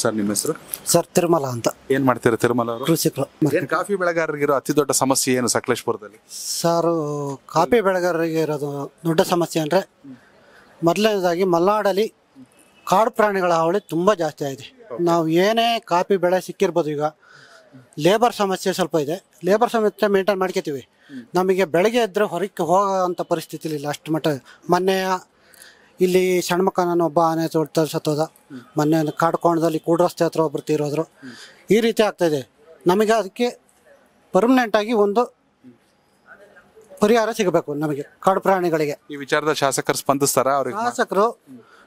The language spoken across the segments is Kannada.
ಸರ್ ನಿಮ್ಮ ಹೆಸರು? ಸರ್ ತಿರುಮಲ ಅಂತ. ಏನ್ ಮಾಡ್ತೀರಾ ತಿರುಮಲ ಅವರು? ಕೃಷಿಕರು. ಏನ್ ಕಾಫಿ ಬೆಳೆಗಾರರಿಗಿರೋ ಅತಿ ದೊಡ್ಡ ಸಮಸ್ಯೆ ಏನು ಸಕಲೇಶಪುರದಲ್ಲಿ? ಸರ್ ಕಾಫಿ ಬೆಳೆಗಾರರಿಗೆ ಇರೋದು ದೊಡ್ಡ ಸಮಸ್ಯೆ ಅಂದರೆ ಮೊದಲನೇದಾಗಿ ಮಲೆನಾಡಲ್ಲಿ ಕಾಡು ಪ್ರಾಣಿಗಳ ಹಾವಳಿ ತುಂಬ ಜಾಸ್ತಿ ಆಗಿದೆ. ನಾವು ಏನೇ ಕಾಫಿ ಬೆಳೆ ಸಿಕ್ಕಿರ್ಬೋದು, ಈಗ ಲೇಬರ್ ಸಮಸ್ಯೆ ಸ್ವಲ್ಪ ಇದೆ. ಲೇಬರ್ ಸಮಸ್ಯೆ ಮೇಂಟೈನ್ ಮಾಡ್ಕೋತೀವಿ. ನಮಗೆ ಬೆಳಗ್ಗೆ ಎದ್ದರೆ ಹೊರಕ್ಕೆ ಹೋಗೋಂಥ ಪರಿಸ್ಥಿತಿ ಇಲ್ಲ ಅಷ್ಟು ಮಟ್ಟ. ಮೊನ್ನೆ ಇಲ್ಲಿ ಸಣ್ಮಕ್ಕನ ಒಬ್ಬ ಆನೆ ಸತ್ತೋದ. ಮೊನ್ನೆ ಕಾಡ್ಕೋಣದಲ್ಲಿ ಕೂಡ್ರಸ್ತೆ ಹತ್ರ ಒಬ್ಬರು ತೀರೋದ್ರು. ಈ ರೀತಿ ಆಗ್ತಾಯಿದೆ. ನಮಗೆ ಅದಕ್ಕೆ ಪರ್ಮನೆಂಟಾಗಿ ಒಂದು ಪರಿಹಾರ ಸಿಗಬೇಕು ನಮಗೆ ಕಾಡು ಪ್ರಾಣಿಗಳಿಗೆ. ಈ ವಿಚಾರದ ಶಾಸಕರು ಸ್ಪಂದಿಸ್ತಾರ? ಶಾಸಕರು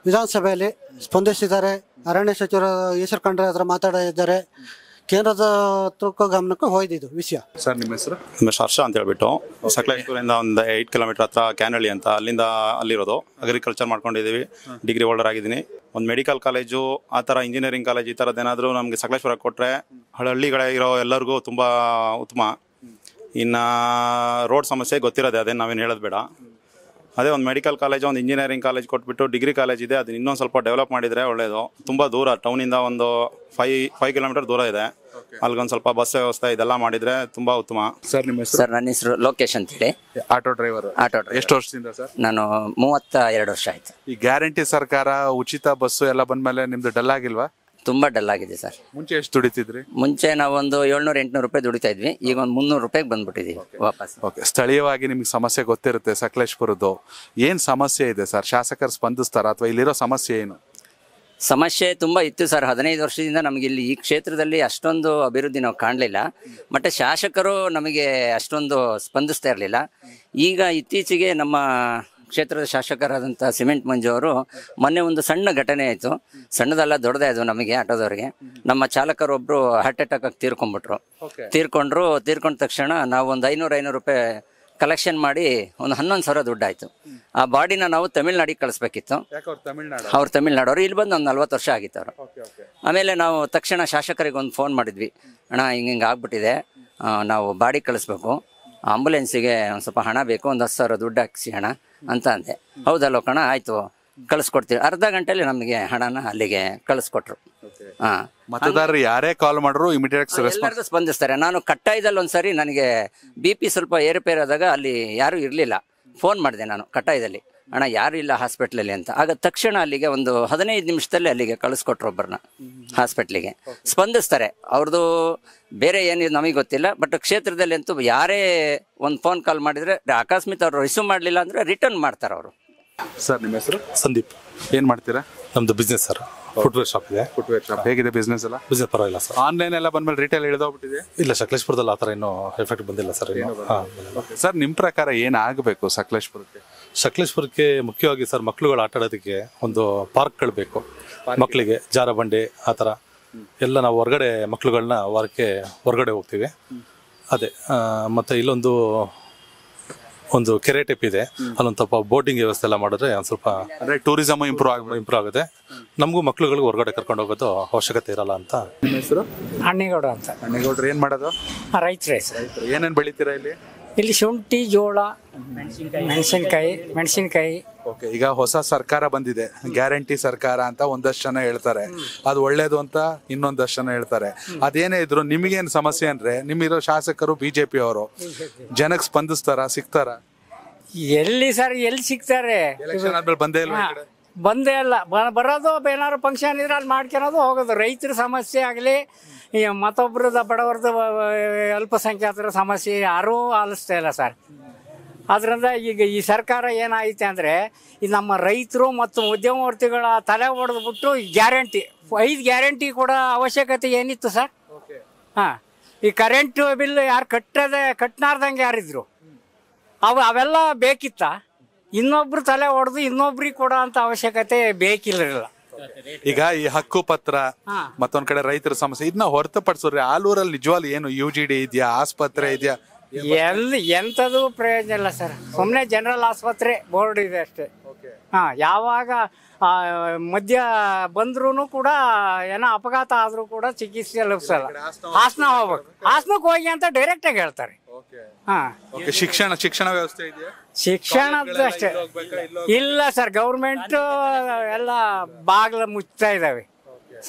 ವಿಧಾನಸಭೆಯಲ್ಲಿ ಸ್ಪಂದಿಸಿದ್ದಾರೆ. ಅರಣ್ಯ ಸಚಿವರು ಈಶ್ವರ್ ಖಂಡ್ರೆ ಹತ್ರ ಮಾತಾಡಿದ್ದಾರೆ. ಕೇಂದ್ರದ ಗಮನಕ್ಕೆ ಹೋಯ್ದಿದ್ದು ವಿಷಯ. ಸರ್ ನಿಮ್ಮ ಹೆಸರು? ನಮ್ಮ ಹರ್ಷ ಅಂತ ಹೇಳ್ಬಿಟ್ಟು ಸಕಲೇಶ್ಪುರದಿಂದ ಒಂದು 8 ಕಿಲೋಮೀಟರ್ ಹತ್ರ ಕ್ಯಾನಳ್ಳಿ ಅಂತ ಅಲ್ಲಿರೋದು. ಅಗ್ರಿಕಲ್ಚರ್ ಮಾಡ್ಕೊಂಡಿದ್ದೀವಿ. ಡಿಗ್ರಿ ಹೋಲ್ಡರ್ ಆಗಿದ್ದೀನಿ. ಒಂದು ಮೆಡಿಕಲ್ ಕಾಲೇಜು, ಆ ಥರ ಇಂಜಿನಿಯರಿಂಗ್ ಕಾಲೇಜ್, ಈ ಥರದ್ದು ಏನಾದರೂ ನಮಗೆ ಸಕಲೇಶ್ಪುರ ಕೊಟ್ಟರೆ ಹಳ್ಳಿಗಳಿರೋ ಎಲ್ಲರಿಗೂ ತುಂಬ ಉತ್ತಮ. ಇನ್ನು ರೋಡ್ ಸಮಸ್ಯೆ ಗೊತ್ತಿರೋದೆ, ಅದೇನು ನಾವೇನು ಹೇಳೋದು ಬೇಡ. ಅದೇ ಒಂದು ಮೆಡಿಕಲ್ ಕಾಲೇಜು, ಒಂದು ಇಂಜಿನಿಯರಿಂಗ್ ಕಾಲೇಜ್ ಕೊಟ್ಬಿಟ್ಟು ಡಿಗ್ರಿ ಕಾಲೇಜ್ ಇದೆ, ಅದನ್ನ ಇನ್ನೊಂದು ಸ್ವಲ್ಪ ಡೆವಲಪ್ ಮಾಡಿದರೆ ಒಳ್ಳೆಯದು. ತುಂಬ ದೂರ, ಟೌನಿಂದ ಒಂದು 5 ಕಿಲೋಮೀಟರ್ ದೂರ ಇದೆ. ಅಲ್ಲಿಗೊಂದು ಸ್ವಲ್ಪ ಬಸ್ ವ್ಯವಸ್ಥೆ ಇದೆಲ್ಲ ಮಾಡಿದರೆ ತುಂಬ ಉತ್ತಮ. ಸರ್ ನಿಮ್ಮ ಹೆಸರು? ಸರ್ ನನ್ನ ಹೆಸರು ಲೋಕೇಶ್ ಅಂತೇಳಿ. Auto driver. ಎಷ್ಟು ವರ್ಷದಿಂದ ಸರ್? ನಾನು 32 ವರ್ಷ ಆಯ್ತು. ಈ ಗ್ಯಾರಂಟಿ ಸರ್ಕಾರ, ಉಚಿತ ಬಸ್ಸು ಎಲ್ಲ ಬಂದ್ಮೇಲೆ ನಿಮ್ದು ಡಲ್ ಆಗಿಲ್ವಾ? ತುಂಬಾ ಡಲ್ ಆಗಿದೆ ಸರ್. ಮುಂಚೆ ಎಷ್ಟು ದುಡಿತಿದ್ರಿ? ಮುಂಚೆ ನಾವು ಒಂದು 700-800 ರೂಪಾಯಿ ದುಡಿತಾ ಇದ್ವಿ. ಈಗ ಒಂದು 300 ರೂಪಾಯಿಗೆ ಬಂದ್ಬಿಟ್ಟಿದೀವಿ ವಾಪಸ್. ಓಕೆ, ಸ್ಥಳೀಯವಾಗಿ ನಿಮ್ಗೆ ಸಮಸ್ಯೆ ಗೊತ್ತಿರುತ್ತೆ ಸಕಲೇಶಪುರದ್ದು. ಏನ್ ಸಮಸ್ಯೆ ಇದೆ ಸರ್? ಶಾಸಕರು ಸ್ಪಂದಿಸ್ತಾರ ಅಥವಾ ಇಲ್ಲಿರೋ ಸಮಸ್ಯೆ ಏನು? ಸಮಸ್ಯೆ ತುಂಬ ಇತ್ತು ಸರ್. 15 ವರ್ಷದಿಂದ ನಮಗೆ ಇಲ್ಲಿ ಈ ಕ್ಷೇತ್ರದಲ್ಲಿ ಅಷ್ಟೊಂದು ಅಭಿವೃದ್ಧಿ ನಾವು ಕಾಣಲಿಲ್ಲ. ಮತ್ತು ಶಾಸಕರು ನಮಗೆ ಅಷ್ಟೊಂದು ಸ್ಪಂದಿಸ್ತಾ ಇರಲಿಲ್ಲ. ಈಗ ಇತ್ತೀಚೆಗೆ ನಮ್ಮ ಕ್ಷೇತ್ರದ ಶಾಸಕರಾದಂಥ ಸಿಮೆಂಟ್ ಮಂಜು ಅವರು ಮೊನ್ನೆ ಒಂದು ಸಣ್ಣ ಘಟನೆ ಆಯಿತು. ಸಣ್ಣದಲ್ಲ, ದೊಡ್ಡದೇ ಅದು ನಮಗೆ ಆಟೋದವರಿಗೆ. ನಮ್ಮ ಚಾಲಕರೊಬ್ಬರು ಹಾರ್ಟ್ ಅಟ್ಯಾಕ್ ಆಗಿ ತೀರ್ಕೊಂಡ ತಕ್ಷಣ ನಾವು ಒಂದು 500 ರೂಪಾಯಿ ಕಲೆಕ್ಷನ್ ಮಾಡಿ ಒಂದು 11,000 ದುಡ್ಡು ಆಯಿತು. ಆ ಬಾಡಿನ ನಾವು ತಮಿಳ್ನಾಡಿಗೆ ಕಳಿಸ್ಬೇಕಿತ್ತು. ಅವ್ರು ತಮಿಳ್ನಾಡವ್ರು. ಇಲ್ಲಿ ಬಂದು ಒಂದು 40 ವರ್ಷ ಆಗಿತ್ತು ಅವರು. ಆಮೇಲೆ ನಾವು ತಕ್ಷಣ ಶಾಸಕರಿಗೆ ಒಂದು ಫೋನ್ ಮಾಡಿದ್ವಿ, ಅಣ್ಣ ಹಿಂಗೆ ಆಗ್ಬಿಟ್ಟಿದೆ, ನಾವು ಬಾಡಿ ಕಳಿಸ್ಬೇಕು, ಆಂಬುಲೆನ್ಸಿಗೆ ಒಂದು ಸ್ವಲ್ಪ ಹಣ ಬೇಕು, ಒಂದು 10,000 ದುಡ್ಡು ಹಾಕಿಸಿ ಹಣ ಅಂತ ಅಂದೆ. ಹೌದಲ್ಲ ಕಣ, ಆಯಿತು ಕಳಿಸ್ಕೊಡ್ತೀವಿ. ಅರ್ಧ ಗಂಟೆಯಲ್ಲಿ ನಮಗೆ ಹಣನ ಅಲ್ಲಿಗೆ ಕಳಿಸ್ಕೊಟ್ರು. ಹಾಂ, ಮತದಾರರು ಯಾರೇ ಕಾಲ್ ಮಾಡಿದ್ರು ಇಮಿಡಿಯೇಟ್ ಎಲ್ಲರಿಗೂ ಸ್ಪಂದಿಸ್ತಾರೆ. ನಾನು ಕಟ್ಟಾಯದಲ್ಲಿ ಒಂದ್ಸರಿ ನನಗೆ BP ಸ್ವಲ್ಪ ಏರುಪೇರಾದಾಗ ಅಲ್ಲಿ ಯಾರೂ ಇರಲಿಲ್ಲ. ಫೋನ್ ಮಾಡಿದೆ ನಾನು ಕಟ್ಟಾಯದಲ್ಲಿ, ಅಣ್ಣ ಯಾರು ಇಲ್ಲ ಹಾಸ್ಪಿಟ್ಲಲ್ಲಿ ಅಂತ. ಆಗ ತಕ್ಷಣ ಅಲ್ಲಿಗೆ ಒಂದು 15 ನಿಮಿಷದಲ್ಲಿ ಅಲ್ಲಿಗೆ ಕಳಿಸ್ಕೊಟ್ರು ಒಬ್ಬರನ್ನ ಹಾಸ್ಪಿಟ್ಲಿಗೆ. ಸ್ಪಂದಿಸ್ತಾರೆ. ಅವ್ರದ್ದು ಬೇರೆ ಏನಿದೆ ನಮಗೆ ಗೊತ್ತಿಲ್ಲ, ಬಟ್ ಕ್ಷೇತ್ರದಲ್ಲಿ ಅಂತೂ ಯಾರೇ ಒಂದು ಫೋನ್ ಕಾಲ್ ಮಾಡಿದರೆ ಅಕಸ್ಮಾತ್ ಅವರು ರಿಸೀವ್ ಮಾಡಲಿಲ್ಲ ಅಂದರೆ ರಿಟರ್ನ್ ಮಾಡ್ತಾರೆ ಅವರು. ಸರ್ ನಿಮ್ಮ ಹೆಸರು? ಸಂದೀಪ್. ಏನ್ ಮಾಡ್ತೀರಾ? ನಮ್ದು ಬಿಸ್ನೆಸ್ ಸರ್, ಫುಟ್ವೇರ್ ಶಾಪ್ ಇದೆ. Footwear shop. ಹೇಗಿದೆ ಬಿಸ್ನೆಸ್ ಎಲ್ಲ? ಬಿಸ್ನೆಸ್ ಪರವಾಗಿಲ್ಲ ಸರ್. ಆನ್ಲೈನ್ ಎಲ್ಲ ಬಂದ್ಮೇಲೆ ರಿಟೇಲ್ ಇಳಿದೋಗ್ಬಿಟ್ಟಿದೆ? ಇಲ್ಲ, ಸಕಲೇಶ್ಪುರದಲ್ಲಿ ಆ ಥರ ಇನ್ನೂ ಎಫೆಕ್ಟ್ ಬಂದಿಲ್ಲ ಸರ್. ಸರ್ ನಿಮ್ಮ ಪ್ರಕಾರ ಏನಾಗಬೇಕು ಸಕಲೇಶ್ಪುರಕ್ಕೆ? ಸಕಲೇಶ್ಪುರಕ್ಕೆ ಮುಖ್ಯವಾಗಿ ಸರ್ ಮಕ್ಳುಗಳು ಆಟ ಆಡೋದಕ್ಕೆ ಒಂದು ಪಾರ್ಕ್ಗಳು ಬೇಕು. ಮಕ್ಕಳಿಗೆ ಜಾರಬಂಡಿ ಆ ಥರ ಎಲ್ಲ. ನಾವು ಹೊರಗಡೆ ಮಕ್ಳುಗಳನ್ನ ವಾರಕ್ಕೆ ಹೊರಗಡೆ ಹೋಗ್ತೀವಿ. ಅದೇ ಮತ್ತು ಇಲ್ಲೊಂದು ಕೆರೆ ಟೈಪ್ ಇದೆ, ಅಲ್ಲೊಂದು ಸ್ವಲ್ಪ ಬೋಟಿಂಗ್ ವ್ಯವಸ್ಥೆ ಎಲ್ಲ ಮಾಡಿದ್ರೆ ಒಂದು ಸ್ವಲ್ಪ ಟೂರಿಸಮ್ ಇಂಪ್ರೂವ್ ಆಗುತ್ತೆ. ನಮಗೂ ಮಕ್ಳುಗಳಿಗೆ ಹೊರಗಡೆ ಕರ್ಕೊಂಡು ಹೋಗೋದು ಅವಶ್ಯಕತೆ ಇರಲ್ಲ ಅಂತ. ನಿಮ್ಮ ಹೆಸರು? ಅಣ್ಣೇಗೌಡ ಅಂತ. ಅಣ್ಣೇಗೌಡ್ರು ಏನ್ ಮಾಡೋದು? ರೈತರೇ. ಏನೇನ್ ಬೆಳಿತೀರಾ ಇಲ್ಲಿ? ಇಲ್ಲಿ ಶುಂಠಿ, ಜೋಳ, ಮೆಣಸಿನ್ಕಾಯಿ. ಓಕೆ, ಈಗ ಹೊಸ ಸರ್ಕಾರ ಬಂದಿದೆ, ಗ್ಯಾರಂಟಿ ಸರ್ಕಾರ ಅಂತ ಒಂದಷ್ಟು ಜನ ಹೇಳ್ತಾರೆ, ಅದು ಒಳ್ಳೇದು ಅಂತ ಇನ್ನೊಂದಷ್ಟು ಜನ ಹೇಳ್ತಾರೆ. ಅದೇನೇ ಇದ್ರು ನಿಮಗೇನು ಸಮಸ್ಯೆ ಅಂದ್ರೆ, ನಿಮ್ಮಿರೋ ಶಾಸಕರು BJP ಅವರು ಜನಕ್ಕೆ ಸ್ಪಂದಿಸ್ತಾರ, ಸಿಗ್ತಾರ? ಎಲ್ಲಿ ಸರ್, ಎಲ್ಲಿ ಸಿಗ್ತಾರೆ? ಎಲೆಕ್ಷನ್ ಆದ್ಮೇಲೆ ಬಂದೇ ಇಲ್ಲ. ಬಂದೇ ಇಲ್ಲ. ಬರೋದು ಏನಾದ್ರು ಫಂಕ್ಷನ್ ಇದ್ರೆ ಅಲ್ಲಿ ಮಾಡ್ಕೊಳೋದು ಹೋಗೋದು. ರೈತರ ಸಮಸ್ಯೆ ಆಗಲಿ, ಈ ಮತ್ತೊಬ್ಬರದ ಬಡವರದ ಅಲ್ಪಸಂಖ್ಯಾತರ ಸಮಸ್ಯೆ ಯಾರೂ ಆಲಿಸ್ತಾ ಇಲ್ಲ ಸರ್. ಅದರಿಂದ ಈಗ ಈ ಸರ್ಕಾರ ಏನಾಯ್ತು ಅಂದರೆ, ಈ ನಮ್ಮ ರೈತರು ಮತ್ತು ಉದ್ಯಮವರ್ತಿಗಳ ತಲೆ ಹೊಡೆದ್ಬಿಟ್ಟು ಗ್ಯಾರಂಟಿ 5 ಗ್ಯಾರಂಟಿ ಕೊಡೋ ಅವಶ್ಯಕತೆ ಏನಿತ್ತು ಸರ್? ಹಾಂ, ಈ ಕರೆಂಟ್ ಬಿಲ್ ಯಾರು ಕಟ್ಟನಾರ್ದಂಗೆ ಯಾರಿದ್ರು ಅವೆಲ್ಲ ಬೇಕಿತ್ತ? ಇನ್ನೊಬ್ರು ತಲೆ ಹೊಡೆದು ಇನ್ನೊಬ್ರಿಗೆ ಕೊಡೋ ಅಂತ ಅವಶ್ಯಕತೆ ಬೇಕಿಲ್ಲ. ಈಗ ಈ ಹಕ್ಕು ಪತ್ರ ಮತ್ತೊಂದ್ ಕಡೆ ರೈತರ ಸಮಸ್ಯೆ ಇದನ್ನ ಹೊರತುಪಡಿಸಿದ್ರೆ ಆಲೂರಲ್ಲಿ ನಿಜವಾಗ್ಲೂ ಏನು UGD ಇದೆಯಾ, ಆಸ್ಪತ್ರೆ ಇದೆಯಾ? ಎಂಥದ್ದು ಪ್ರಯೋಜನ ಇಲ್ಲ ಸರ್. ಸುಮ್ಮನೆ ಜನರಲ್ ಆಸ್ಪತ್ರೆ ಬೋರ್ಡ್ ಇದೆ ಅಷ್ಟೇ. ಹಾಂ, ಯಾವಾಗ ಮಧ್ಯ ಬಂದ್ರೂ ಕೂಡ ಏನೋ ಅಪಘಾತ ಆದ್ರೂ ಕೂಡ ಚಿಕಿತ್ಸೆ ಲಭಿಸಲ್ಲ. ಹಾಸನ ಹೋಗ್ಬೇಕು, ಹಾಸನಕ್ಕೆ ಹೋಗಿ ಅಂತ ಡೈರೆಕ್ಟಾಗಿ ಹೇಳ್ತಾರೆ. ಶಿಕ್ಷಣ ವ್ಯವಸ್ಥೆ ಇದೆಯಾ? ಶಿಕ್ಷಣದ್ದು ಅಷ್ಟೇ ಇಲ್ಲ ಸರ್. ಗೌರ್ಮೆಂಟ್ ಎಲ್ಲ ಬಾಗಿಲು ಮುಚ್ತಾ ಇದ್ದಾವೆ.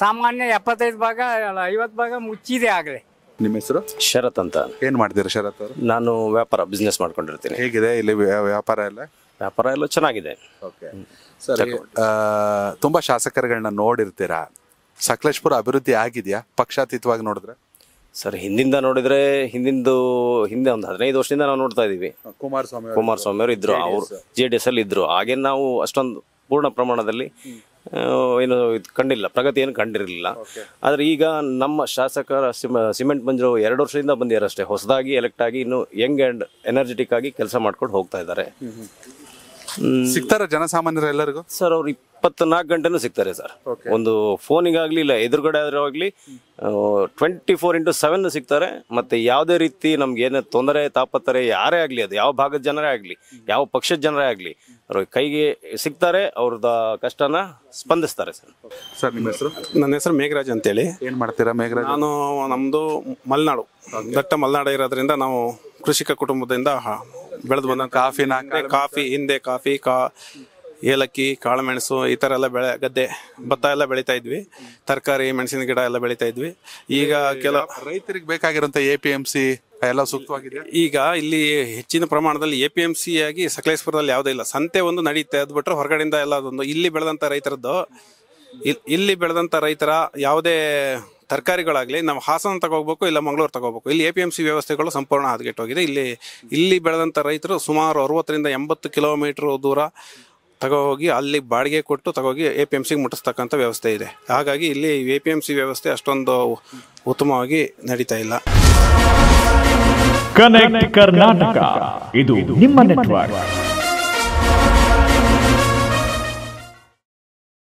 ಸಾಮಾನ್ಯ 75 ಭಾಗ 50 ಭಾಗ ಮುಚ್ಚಿದೆ ಆಗಲೇ. ನಿಮ್ಮ ಹೆಸರು? ಶರತ್ ಅಂತ. ಏನ್ ಮಾಡ್ತೀರಾ ಶರತ್ ಅವರು? ನಾನು ಬಿಸ್ನೆಸ್ ಮಾಡ್ಕೊಂಡಿರ್ತೀನಿ. ಹೇಗಿದೆ ಇಲ್ಲಿ ವ್ಯಾಪಾರ ಎಲ್ಲ? ವ್ಯಾಪಾರ ಎಲ್ಲ ಚೆನ್ನಾಗಿದೆ. ಓಕೆ ಸರಿ. ತುಂಬಾ ಶಾಸಕರುಗಳನ್ನ ನೋಡಿರ್ತೀರಾ, ಸಕಲೇಶಪುರ ಅಭಿವೃದ್ಧಿ ಆಗಿದೆಯಾ ಪಕ್ಷಾತೀತವಾಗಿ ನೋಡಿದ್ರೆ? ಸರ್, ನೋಡಿದ್ರೆ ಹಿಂದೆ ಒಂದು 15 ವರ್ಷದಿಂದ ನಾವು ನೋಡ್ತಾ ಇದೀವಿ. ಕುಮಾರಸ್ವಾಮಿ ಅವರು ಇದ್ರು, ಅವರು JDS ಅಲ್ಲಿ ಇದ್ರು. ಹಾಗೆ ನಾವು ಅಷ್ಟೊಂದು ಪೂರ್ಣ ಪ್ರಮಾಣದಲ್ಲಿ ಏನು ಕಂಡಿಲ್ಲ, ಪ್ರಗತಿ ಏನು ಕಂಡಿರಲಿಲ್ಲ. ಆದ್ರೆ ಈಗ ನಮ್ಮ ಶಾಸಕರ ಸಿಮೆಂಟ್ ಮಂಜು 2 ವರ್ಷದಿಂದ ಬಂದಿರಷ್ಟೇ, ಹೊಸದಾಗಿ ಎಲೆಕ್ಟ್ ಆಗಿ ಇನ್ನು ಯಂಗ್ ಅಂಡ್ ಎನರ್ಜೆಟಿಕ್ ಆಗಿ ಕೆಲಸ ಮಾಡ್ಕೊಂಡು ಹೋಗ್ತಾ ಇದ್ದಾರೆ. ಸಿಗ್ತಾರ ಜನಸಾಮಾನ್ಯರು ಎಲ್ಲರಿಗೂ? ಸರ್, ಅವ್ರು 24 ಗಂಟೆನೂ ಸಿಗ್ತಾರೆ ಸರ್. ಒಂದು ಫೋನಿಗಾಗ್ಲಿ ಇಲ್ಲ ಎದುರುಗಡೆ ಆದ್ರೂ ಆಗ್ಲಿ 24x7 ಸಿಗ್ತಾರೆ. ಮತ್ತೆ ಯಾವುದೇ ರೀತಿ ನಮ್ಗೆ ಏನೇ ತೊಂದರೆ ತಾಪತ್ರೆ ಯಾರೇ ಆಗ್ಲಿ, ಅದು ಯಾವ ಭಾಗದ ಜನರೇ ಆಗ್ಲಿ, ಯಾವ ಪಕ್ಷದ ಜನರೇ ಆಗ್ಲಿ, ಅವ್ರ ಕೈಗೆ ಸಿಗ್ತಾರೆ, ಅವ್ರದ ಕಷ್ಟನ ಸ್ಪಂದಿಸ್ತಾರೆ ಸರ್. ಸರ್, ನಿಮ್ಮ ಹೆಸರು? ನನ್ನ ಹೆಸರು ಮೇಘರಾಜ್ ಅಂತೇಳಿ. ಏನ್ ಮಾಡ್ತೀರಾ ಮೇಘರಾಜ್? ನಮ್ದು ಮಲೆನಾಡು, ದಟ್ಟ ಮಲೆನಾಡು ಇರೋದ್ರಿಂದ ನಾವು ಕೃಷಿಕ ಕುಟುಂಬದಿಂದ ಬೆಳೆದು ಬಂದ ಕಾಫಿ, ಏಲಕ್ಕಿ, ಕಾಳುಮೆಣಸು ಈ ಥರ ಎಲ್ಲ ಗದ್ದೆ, ಭತ್ತ ಎಲ್ಲ ಬೆಳೀತಾ ಇದ್ವಿ. ತರಕಾರಿ, ಮೆಣಸಿನ ಗಿಡ ಎಲ್ಲ ಬೆಳೀತಾ ಇದ್ವಿ. ಈಗ ರೈತರಿಗೆ ಬೇಕಾಗಿರುವಂತ APMC ಎಲ್ಲ ಸೂಕ್ತವಾಗಿದೆ. ಈಗ ಇಲ್ಲಿ ಹೆಚ್ಚಿನ ಪ್ರಮಾಣದಲ್ಲಿ APMC ಆಗಿ ಸಕಲೇಶಪುರದಲ್ಲಿ ಯಾವುದೇ ಇಲ್ಲ. ಸಂತೆ ಒಂದು ನಡೀತೆ, ಅದು ಬಿಟ್ಟರೆ ಹೊರಗಡೆಯಿಂದ ಎಲ್ಲ ಅದೊಂದು ಇಲ್ಲಿ ಬೆಳೆದಂಥ ರೈತರ ಯಾವುದೇ ತರಕಾರಿಗಳಾಗಲಿ ನಾವು ಹಾಸನ ತಗೋಬೇಕು, ಇಲ್ಲ ಮಂಗಳೂರು ತಗೋಬೇಕು. ಇಲ್ಲಿ APMC ವ್ಯವಸ್ಥೆಗಳು ಸಂಪೂರ್ಣ ಹದಗೆಟ್ಟೋಗಿದೆ. ಇಲ್ಲಿ ಬೆಳೆದಂಥ ರೈತರು ಸುಮಾರು 60ರಿಂದ 80 ಕಿಲೋಮೀಟರ್ ದೂರ ತಗೋಗಿ ಅಲ್ಲಿ ಬಾಡಿಗೆ ಕೊಟ್ಟು ತಗೋಗಿ APMCಗೆ ಮುಟ್ಟಿಸ್ತಕ್ಕಂಥ ವ್ಯವಸ್ಥೆ ಇದೆ. ಹಾಗಾಗಿ ಇಲ್ಲಿ APMC ವ್ಯವಸ್ಥೆ ಅಷ್ಟೊಂದು ಉತ್ತಮವಾಗಿ ನಡೀತಾ ಇಲ್ಲ. ಕನೆಕ್ಟ್ ಕರ್ನಾಟಕ, ಇದು ನಿಮ್ಮ ನೆಟ್ವರ್ಕ್.